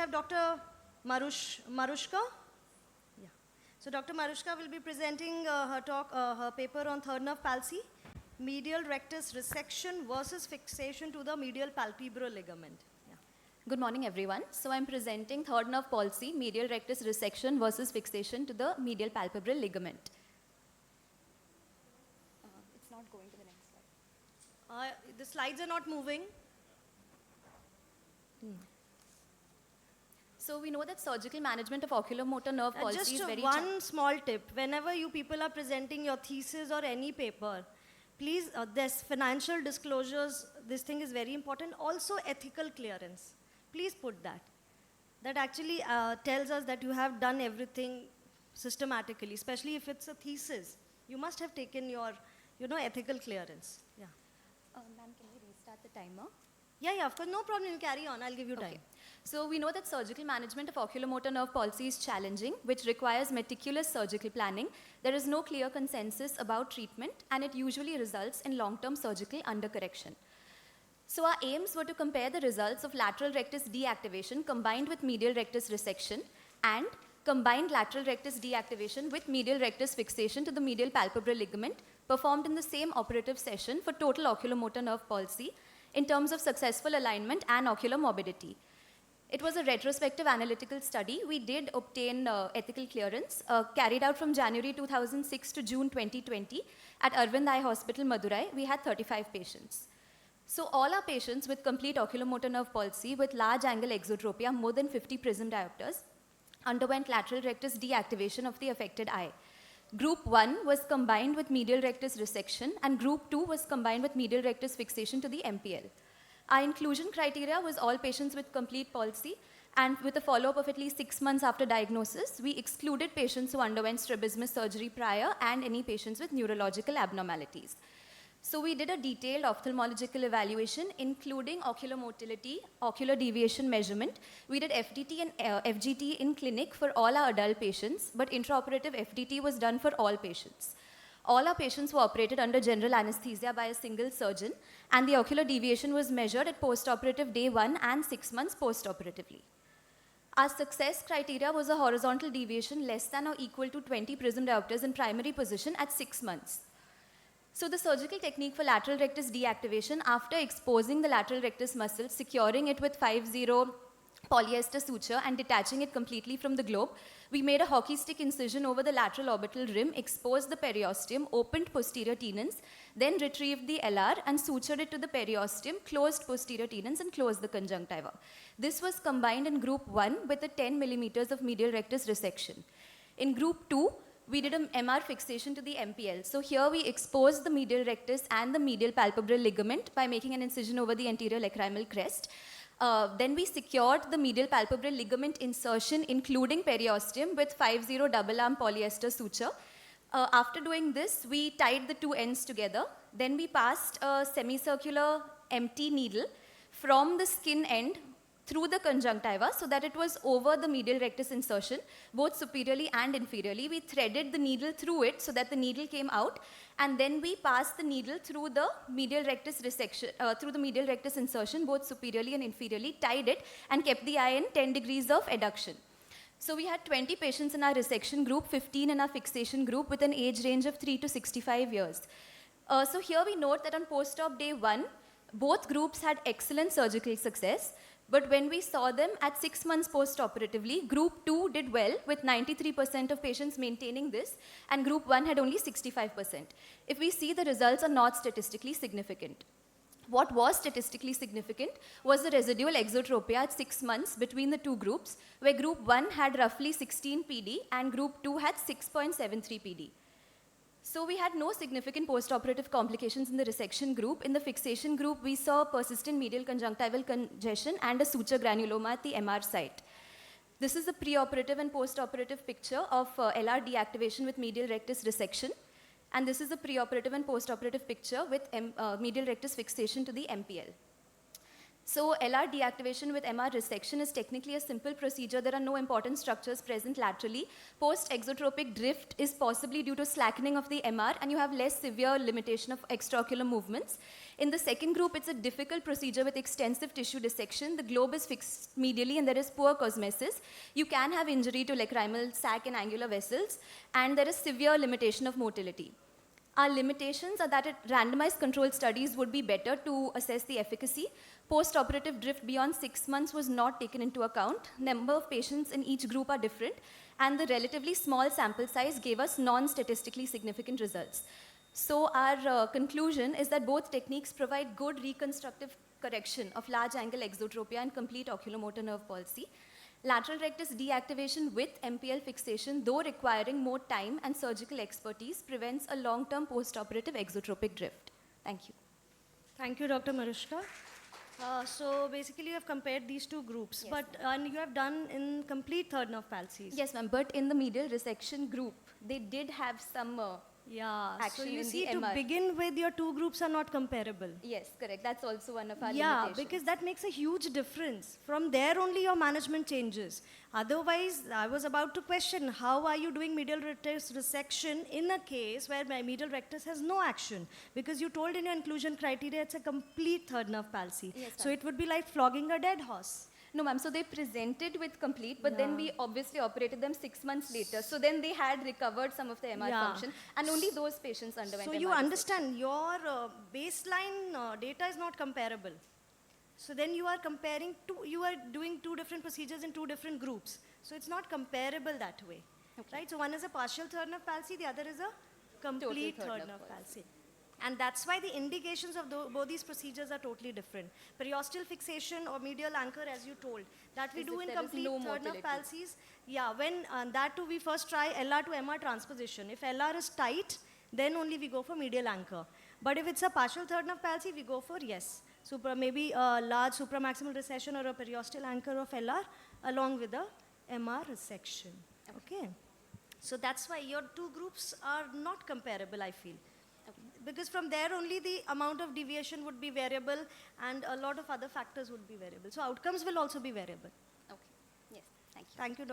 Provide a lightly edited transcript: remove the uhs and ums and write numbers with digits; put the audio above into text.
have Dr. Marushka. Yeah. So Dr. Marushka will be presenting her talk, her paper on third nerve palsy, medial rectus resection versus fixation to the medial palpebral ligament. Yeah. Good morning, everyone. So I'm presenting third nerve palsy, medial rectus resection versus fixation to the medial palpebral ligament. It's not going to the next slide. The slides are not moving. So we know that surgical management of oculomotor nerve palsy is Just very one small tip. Whenever you people are presenting your thesis or any paper, please, there's financial disclosures. This thing is very important. Also, ethical clearance. Please put that. That actually tells us that you have done everything systematically, especially if it's a thesis. You must have taken your, ethical clearance. Yeah. Ma'am, can we restart the timer? Yeah, of course. No problem. You carry on. I'll give you time. Okay. So we know that surgical management of oculomotor nerve palsy is challenging, which requires meticulous surgical planning. There is no clear consensus about treatment, and it usually results in long-term surgical undercorrection. So our aims were to compare the results of lateral rectus deactivation combined with medial rectus resection and combined lateral rectus deactivation with medial rectus fixation to the medial palpebral ligament performed in the same operative session for total oculomotor nerve palsy in terms of successful alignment and ocular morbidity. It was a retrospective analytical study. We did obtain ethical clearance carried out from January 2006 to June 2020 at Arvind Eye Hospital, Madurai. We had 35 patients. So all our patients with complete oculomotor nerve palsy with large angle exotropia, more than 50 prism diopters, underwent lateral rectus deactivation of the affected eye. Group 1 was combined with medial rectus resection, and Group 2 was combined with medial rectus fixation to the MPL. Our inclusion criteria was all patients with complete palsy, and with a follow-up of at least 6 months after diagnosis, we excluded patients who underwent strabismus surgery prior and any patients with neurological abnormalities. So we did a detailed ophthalmological evaluation, including ocular motility, ocular deviation measurement. We did FDT and FGT in clinic for all our adult patients, but intraoperative FDT was done for all patients. All our patients were operated under general anesthesia by a single surgeon, and the ocular deviation was measured at postoperative day 1 and 6 months postoperatively. Our success criteria was a horizontal deviation less than or equal to 20 prism diopters in primary position at 6 months. So the surgical technique for lateral rectus deactivation, after exposing the lateral rectus muscle, securing it with 5-0 polyester suture and detaching it completely from the globe, we made a hockey stick incision over the lateral orbital rim, exposed the periosteum, opened posterior tenons, then retrieved the LR and sutured it to the periosteum, closed posterior tenons and closed the conjunctiva. This was combined in Group 1 with a 10 millimeters of medial rectus resection. In Group 2, we did an MR fixation to the MPL. So here we exposed the medial rectus and the medial palpebral ligament by making an incision over the anterior lacrimal crest. Then we secured the medial palpebral ligament insertion, including periosteum, with 5-0 double arm polyester suture. After doing this, we tied the two ends together. Then we passed a semicircular empty needle from the skin end through the conjunctiva so that it was over the medial rectus insertion, both superiorly and inferiorly. We threaded the needle through it so that the needle came out, and then we passed the needle through the medial rectus resection, through the medial rectus insertion, both superiorly and inferiorly, tied it, and kept the eye in 10 degrees of adduction. So we had 20 patients in our resection group, 15 in our fixation group, with an age range of 3 to 65 years. So here we note that on post-op day 1, both groups had excellent surgical success. But when we saw them at 6 months post-operatively, Group 2 did well with 93% of patients maintaining this, and Group 1 had only 65%. If we see, the results are not statistically significant. What was statistically significant was the residual exotropia at 6 months between the two groups, where Group 1 had roughly 16 PD and Group 2 had 6.73 PD. So we had no significant postoperative complications in the resection group. In the fixation group, we saw persistent medial conjunctival congestion and a suture granuloma at the MR site. This is a preoperative and postoperative picture of LR deactivation with medial rectus resection. And this is a preoperative and postoperative picture with medial rectus fixation to the MPL. So LR deactivation with MR resection is technically a simple procedure. There are no important structures present laterally. Post-exotropic drift is possibly due to slackening of the MR, and you have less severe limitation of extraocular movements. In the second group, it's a difficult procedure with extensive tissue dissection. The globe is fixed medially and there is poor cosmesis. You can have injury to lacrimal sac and angular vessels, and there is severe limitation of motility. Our limitations are that randomized controlled studies would be better to assess the efficacy. Post-operative drift beyond 6 months was not taken into account. Number of patients in each group are different, and the relatively small sample size gave us non-statistically significant results. So our conclusion is that both techniques provide good reconstructive correction of large angle exotropia and complete oculomotor nerve palsy. Lateral rectus deactivation with MPL fixation, though requiring more time and surgical expertise, prevents a long-term post-operative exotropic drift. Thank you. Thank you, Dr. Marushka. So basically, you have compared these two groups, Yes, but and you have done in complete third nerve palsies. Yes, ma'am, but in the medial resection group, they did have some Yeah. So action you in see, the to MR. begin with, your two groups are not comparable. Yes, correct. That's also one of our Yeah, limitations. because that makes a huge difference. From there only your management changes. Otherwise, I was about to question, how are you doing medial rectus resection in a case where my medial rectus has no action? Because you told in your inclusion criteria it's a complete third nerve palsy. Yes, So ma'am. it would be like flogging a dead horse. No, ma'am. So they presented with complete, but then Yeah. we obviously operated them 6 months later. So then they had recovered some of the MR Yeah. function, and only those patients underwent So MR you resection. understand your baseline data is not comparable. So then you are comparing you are doing two different procedures in two different groups. So it's not comparable that way, right? So one is a partial third nerve palsy, the other is a complete third third nerve nerve palsy. And that's why the indications of both these procedures are totally different. Periosteal fixation or medial anchor, as you told, that we As do if in there is complete no third nerve motility. palsies. Yeah, when that too we first try LR to MR transposition. If LR is tight, then only we go for medial anchor. But if it's a partial third nerve palsy, we go for maybe a large supramaximal recession or a periosteal anchor of LR along with a MR resection. Okay. So that's why your two groups are not comparable, I feel. Because from there only the amount of deviation would be variable and a lot of other factors would be variable. So outcomes will also be variable. Okay. Yes. Thank you. Thank you, Dr.